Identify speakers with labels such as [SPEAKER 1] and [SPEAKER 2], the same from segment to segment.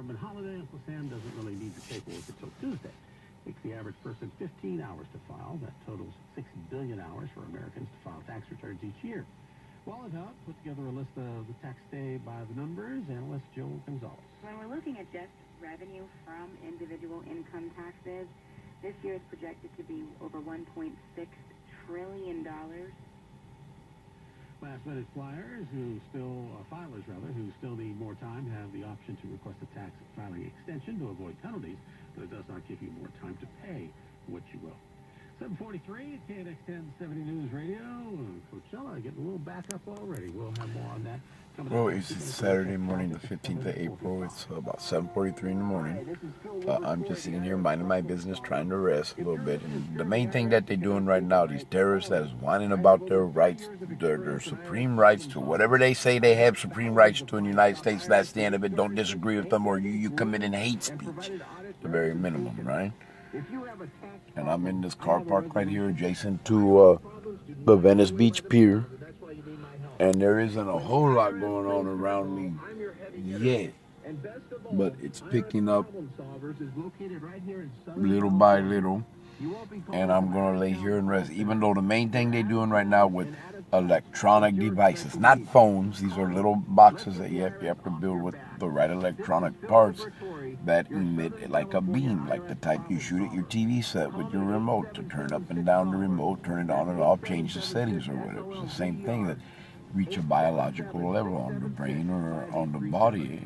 [SPEAKER 1] government holiday, Uncle Sam doesn't really need the paperwork until Tuesday. Takes the average person 15 hours to file. That totals 6 billion hours for Americans to file tax returns each year. Wallet put together a list of the tax day by the numbers. Analyst Joe Gonzalez.
[SPEAKER 2] When we're looking at just revenue from individual income taxes, this year is projected to be over $1.6 trillion.
[SPEAKER 1] Last-minute filers who still need more time have the option to request a tax filing extension to avoid penalties, but it does not give you more time to pay what you will. 7:43 at KNX 1070 News Radio. Coachella getting a little back up already. We'll have more on that.
[SPEAKER 3] Well, it's Saturday morning, the 15th of April. It's about 7:43 in the morning. I'm just sitting here minding my business, trying to rest a little bit. And the main thing that they're doing right now, these terrorists that is whining about their rights, their supreme rights to whatever they say they have supreme rights to in the United States, that's the end of it. Don't disagree with them or you committing hate speech, the very minimum, right? And I'm in this car park right here adjacent to the Venice Beach Pier. And there isn't a whole lot going on around me yet, but it's picking up little by little, and I'm going to lay here and rest, even though the main thing they're doing right now with electronic devices, not phones, these are little boxes that you have to build with the right electronic parts that emit like a beam, like the type you shoot at your TV set with your remote to turn up and down the remote, turn it on and off, change the settings or whatever. It's the same thing that reach a biological level on the brain or on the body,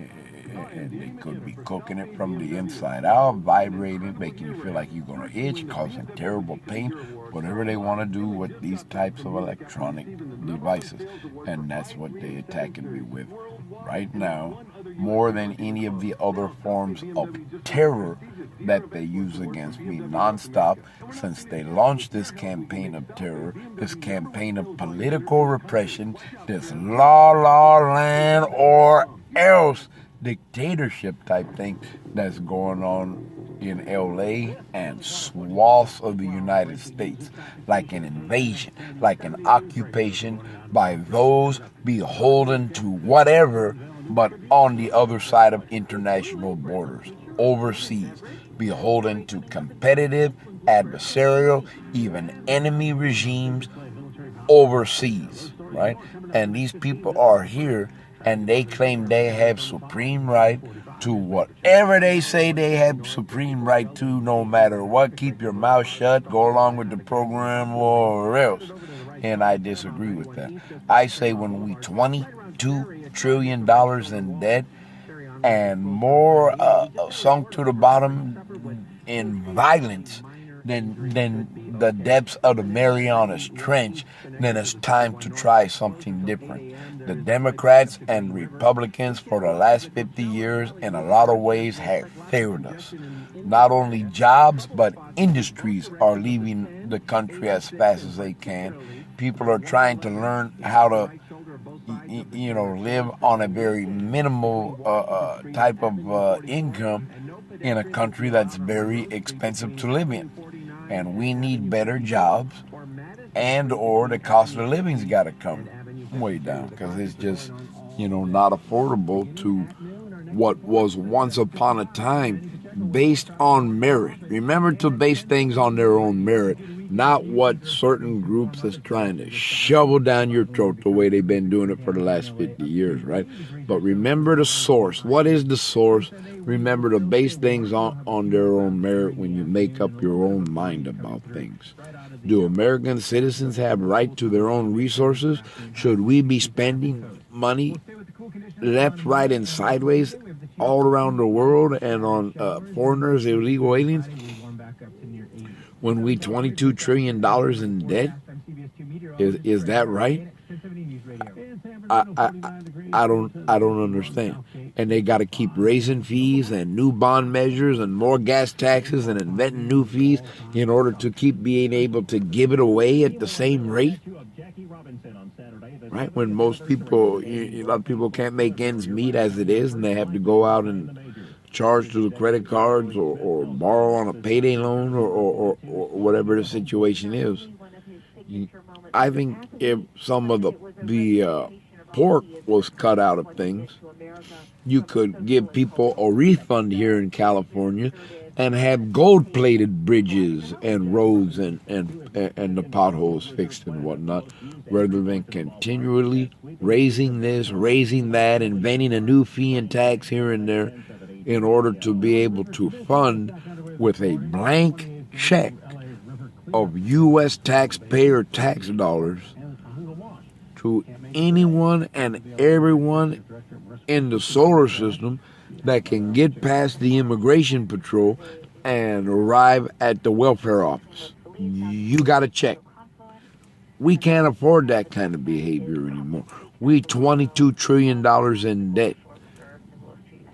[SPEAKER 3] and they could be cooking it from the inside out, vibrating, making you feel like you're going to itch, causing terrible pain, whatever they want to do with these types of electronic devices. And that's what they're attacking me with right now, more than any of the other forms of terror that they use against me nonstop since they launched this campaign of terror, this campaign of political repression, this la land or else dictatorship type thing that's going on in LA and swaths of the United States, like an invasion, like an occupation by those beholden to whatever but on the other side of international borders, overseas, beholden to competitive, adversarial, even enemy regimes overseas, right? And these people are here and they claim they have supreme right to whatever they say they have supreme right to, no matter what. Keep your mouth shut, go along with the program or else. And I disagree with that. I say when we $22 trillion in debt and more sunk to the bottom in violence than the depths of the Marianas Trench, then it's time to try something different. The Democrats and Republicans for the last 50 years in a lot of ways have failed us. Not only jobs, but industries are leaving the country as fast as they can. People are trying to learn how to live on a very minimal type of income in a country that's very expensive to live in. And we need better jobs, and or the cost of living's got to come way down, because it's just, not affordable to what was once upon a time based on merit. Remember to base things on their own merit, not what certain groups is trying to shovel down your throat the way they've been doing it for the last 50 years, right? But remember the source. What is the source? Remember to base things on their own merit when you make up your own mind about things. Do American citizens have right to their own resources? Should we be spending money left, right, and sideways all around the world and on foreigners, illegal aliens, when we $22 trillion in debt? Is that right? I don't understand. And they got to keep raising fees and new bond measures and more gas taxes and inventing new fees in order to keep being able to give it away at the same rate. Right? When most people, a lot of people can't make ends meet as it is, and they have to go out and charge to the credit cards or borrow on a payday loan or whatever the situation is. I think if some of the pork was cut out of things, you could give people a refund here in California and have gold-plated bridges and roads and the potholes fixed and whatnot, rather than continually raising this, raising that, inventing a new fee and tax here and there in order to be able to fund with a blank check of U.S. taxpayer tax dollars to anyone and everyone in the solar system that can get past the immigration patrol and arrive at the welfare office. You got to check. We can't afford that kind of behavior anymore. We $22 trillion in debt.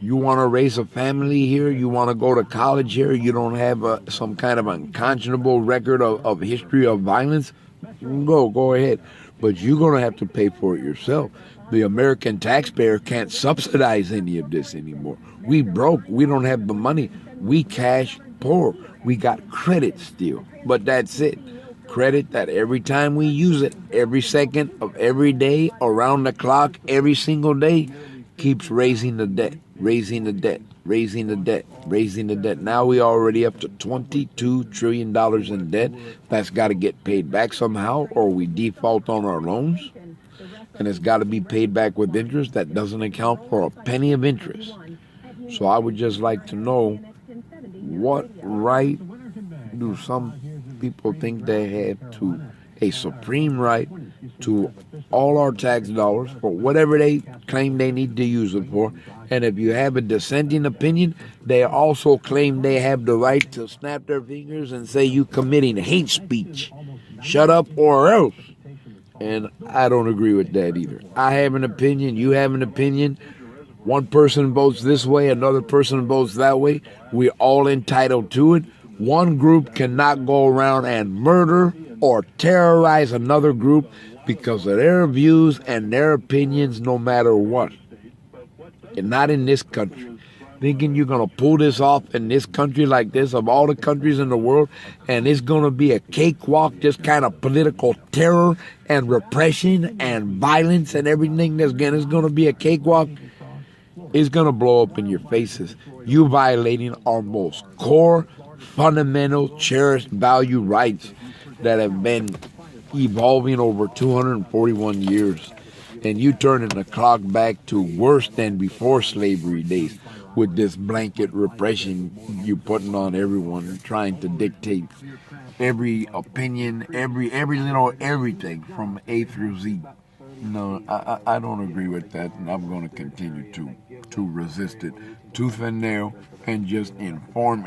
[SPEAKER 3] You want to raise a family here? You want to go to college here? You don't have some kind of unconscionable record of history of violence? Go ahead. But you're going to have to pay for it yourself. The American taxpayer can't subsidize any of this anymore. We broke. We don't have the money. We cash poor. We got credit still. But that's it. Credit that every time we use it, every second of every day, around the clock, every single day, keeps raising the debt, raising the debt, raising the debt, raising the debt. Now we already up to $22 trillion in debt. That's got to get paid back somehow, or we default on our loans. And it's got to be paid back with interest that doesn't account for a penny of interest. So I would just like to know, what right do some people think they have to a supreme right to all our tax dollars for whatever they claim they need to use it for? And if you have a dissenting opinion, they also claim they have the right to snap their fingers and say you committing hate speech. Shut up or else. And I don't agree with that either. I have an opinion, you have an opinion. One person votes this way, another person votes that way. We're all entitled to it. One group cannot go around and murder or terrorize another group because of their views and their opinions, no matter what. And not in this country. Thinking you're going to pull this off in this country like this, of all the countries in the world, and it's going to be a cakewalk, just kind of political terror and repression and violence and everything it's going to be a cakewalk. It's going to blow up in your faces. You violating our most core, fundamental, cherished value rights that have been evolving over 241 years. And you turning the clock back to worse than before slavery days with this blanket repression you putting on everyone and trying to dictate every opinion, every little everything from A through Z. No, I don't agree with that, and I'm going to continue to resist it tooth and nail, and just inform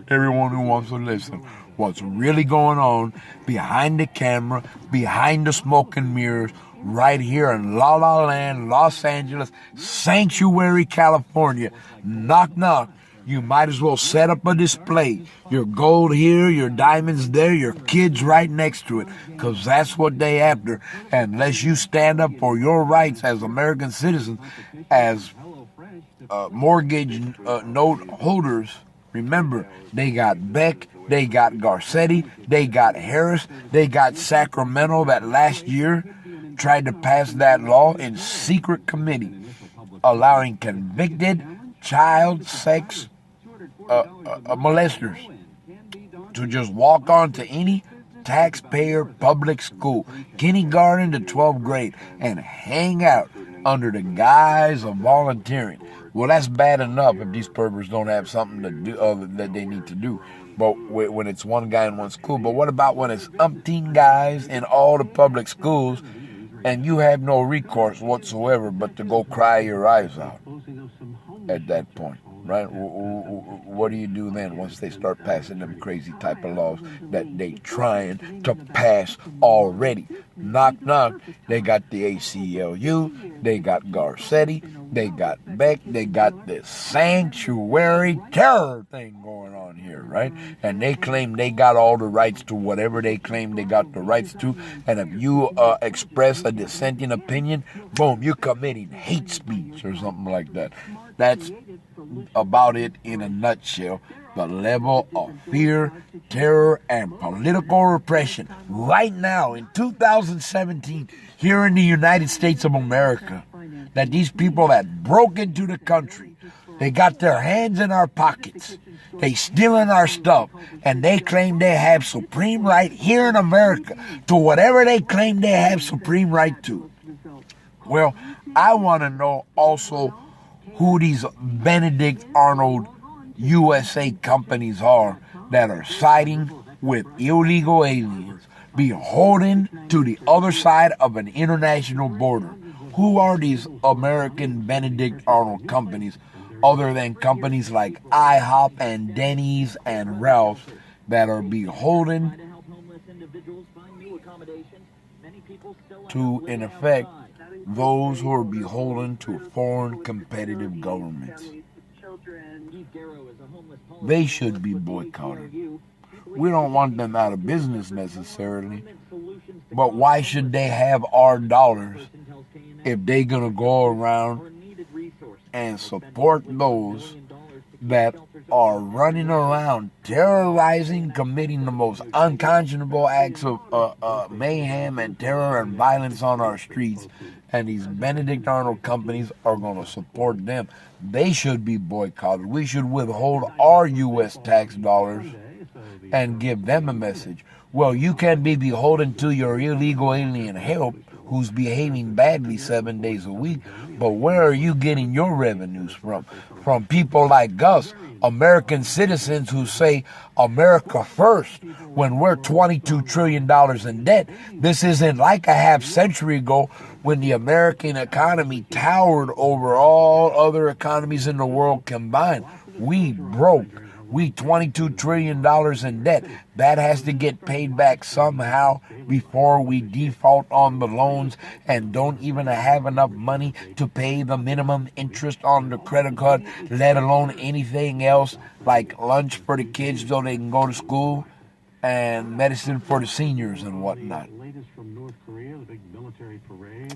[SPEAKER 3] everyone who wants to listen what's really going on behind the camera, behind the smoke and mirrors, right here in La La Land, Los Angeles, Sanctuary, California. Knock, knock. You might as well set up a display. Your gold here, your diamonds there, your kids right next to it, because that's what they after. Unless you stand up for your rights as American citizens, as mortgage note holders. Remember, they got Beck, they got Garcetti, they got Harris, they got Sacramento that last year tried to pass that law in secret committee, allowing convicted child sex molesters to just walk on to any taxpayer public school, kindergarten to 12th grade, and hang out under the guise of volunteering. Well, that's bad enough if these perverts don't have something to do that they need to do. But when it's one guy in one school. But what about when it's umpteen guys in all the public schools and you have no recourse whatsoever but to go cry your eyes out at that point, right? What do you do then once they start passing them crazy type of laws that they trying to pass already? Knock, knock. They got the ACLU, they got Garcetti, they got Beck, they got this sanctuary terror thing going on here, right? And they claim they got all the rights to whatever they claim they got the rights to. And if you express a dissenting opinion, boom, you're committing hate speech or something like that. That's about it in a nutshell. the level of fear, terror, and political repression right now in 2017 here in the United States of America, that these people that broke into the country, they got their hands in our pockets, they stealing our stuff, and they claim they have supreme right here in America to whatever they claim they have supreme right to. Well, I want to know also who these Benedict Arnold USA companies are that are siding with illegal aliens, beholden to the other side of an international border. Who are these American Benedict Arnold companies other than companies like IHOP and Denny's and Ralph's that are beholden to, in effect, those who are beholden to foreign competitive governments? They should be boycotted. We don't want them out of business necessarily, but why should they have our dollars if they're going to go around and support those that are running around terrorizing, committing the most unconscionable acts of mayhem and terror and violence on our streets, and these Benedict Arnold companies are going to support them? They should be boycotted. We should withhold our U.S. tax dollars and give them a message. Well, you can be beholden to your illegal alien help who's behaving badly 7 days a week, but where are you getting your revenues from? From people like us, American citizens who say America first when we're $22 trillion in debt. This isn't like a half century ago when the American economy towered over all other economies in the world combined. We broke. We $22 trillion in debt. That has to get paid back somehow before we default on the loans and don't even have enough money to pay the minimum interest on the credit card, let alone anything else like lunch for the kids so they can go to school and medicine for the seniors and whatnot.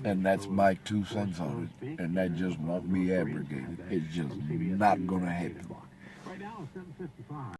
[SPEAKER 3] And that's my 2 cents on it. And that just won't be abrogated. It's just not going to happen.
[SPEAKER 1] Right now, it's 7:55.